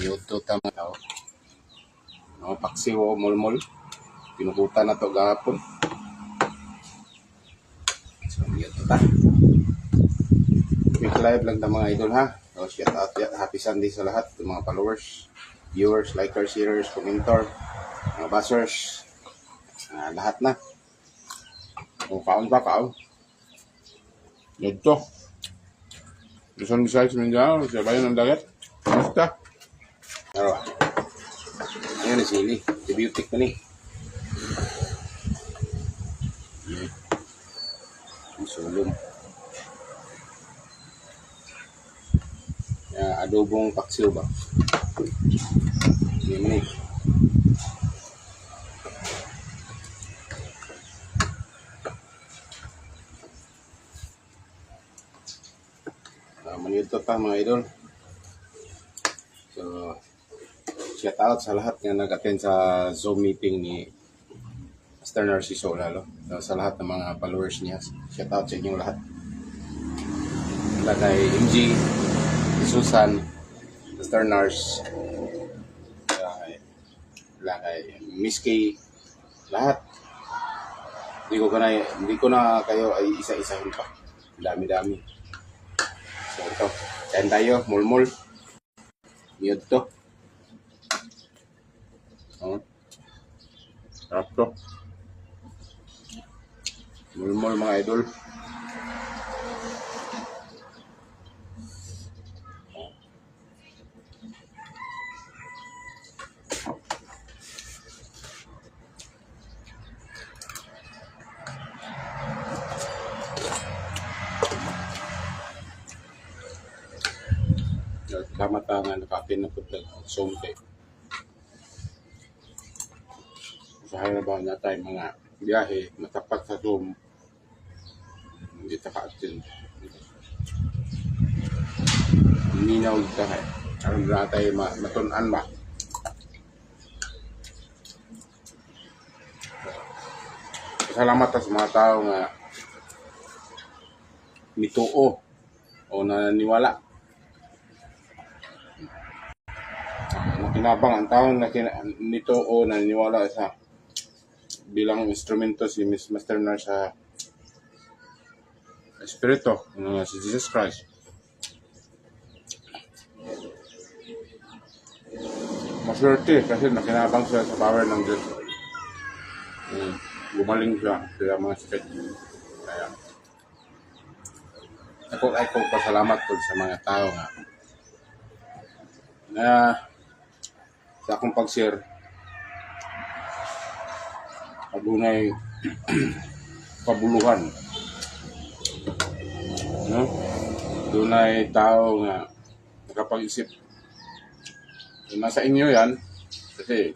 Yoto tama tao. Mga paksiw o mulmul. Pinukutan na to gahapon. So, yoto ta. Quick live lang ta mga idol ha. So, shout out, happy Sunday sa lahat. Mga followers, viewers, likers, sharers, commentor, mga buzzers. Lahat na. O, kaon pa, kaon. Yoto. Luzon, Visayas, Mindanao. Sa bayan ng dagat. Basta. Araw. Ayan ang sili. Antibiotic na ni. Sulong. Adobong paksiw ba? Hindi mo ni. Manito pa mga idol. So, shout out sa lahat na nag-attend sa Zoom meeting ni Master Narciso lalo. So, sa lahat ng mga followers niya. Shout out sa inyong lahat. Wala kay MG, Susan, Master Nars, wala kay Miss K, lahat. Hindi ko na kayo ay isa-isahin pa. Dami-dami. So ito, kain tayo, mulmul. Miyod to. Sarap to. Mulmul mga idol. Kamatangan nakapin na po sumpe. Usahay na ba na tayo mga biyahe matapat sa Zoom. Hindi taka-atin. Minaw dito tayo. Alam na tayo matunan ba? Salamat sa mga tao nga mituo o naniniwala. Kinabang ang taon na nito o naniniwala sa bilang instrumento si Master Nars sa Espiritu si Jesus Christ. Maswerte kasi nakinabang siya sa power ng Diyos. Gumaling siya sa mga sakit. Kaya ako pasalamat po sa mga tao na sa akong pag-share adunay pabuluhan, no? Dunay tao nga nakapag-isip. Nasa inyo yan kasi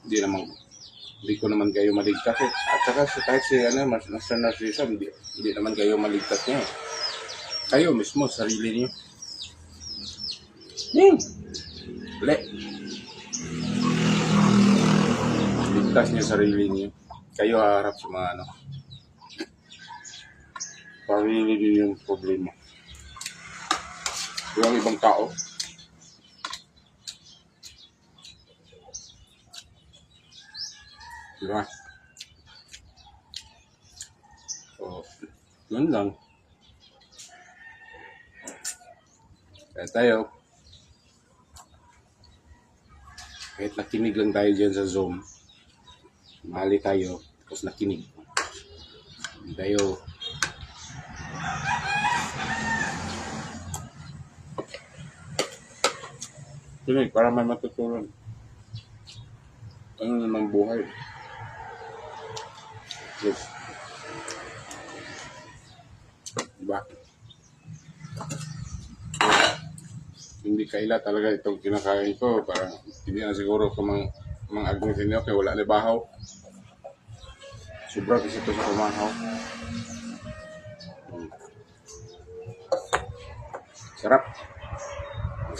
hindi ko naman kayo maligtas at saka kahit si Master Narciso hindi naman kayo maligtas niyo. Kayo mismo sarili niyo. Ligtas niyo sarili niyo. Kayo harap sa mga sarili niyo yung problema. Yung ibang tao. Diba? So, yun lang. Kaya tayo, kahit nakinig lang tayo dyan sa Zoom, mahali tayo, tapos nakinig. Hindi tayo kinig para may matutunan. Ano namang buhay? Yes. Diba? Hindi kaila talaga itong kinakain ko. Parang hindi na siguro kung mga agnes ninyo kaya wala na bahaw. Sobra kasi ito sa kumahaw. Sarap.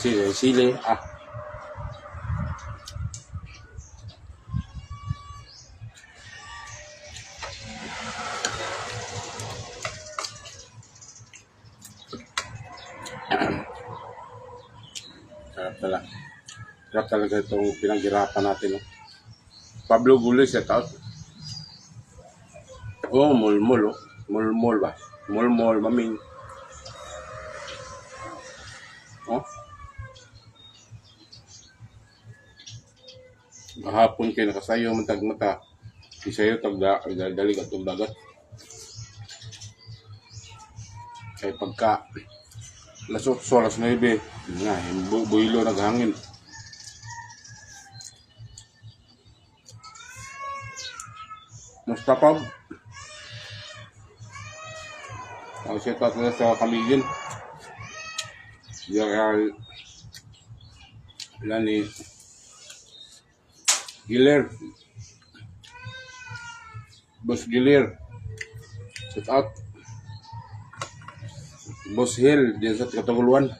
Sili. Sarap talaga. Sarap talaga itong pinaghirapan natin. No? Pablo Gulay, set out. Oh, mulmul. Oh. Mulmul ba? Mulmul, maming. Oh. Kahapon kayo nakasayo, matag mata. Isayo, dalig at dagat. Kaya pagka lasot so alas 9, nga, builo naghangin. Mustapab. Ang set out nila sa Kamigin. Yung Lani Giler. Boss Giler. Set out. Boss Hill, diyan sa Kataguluan.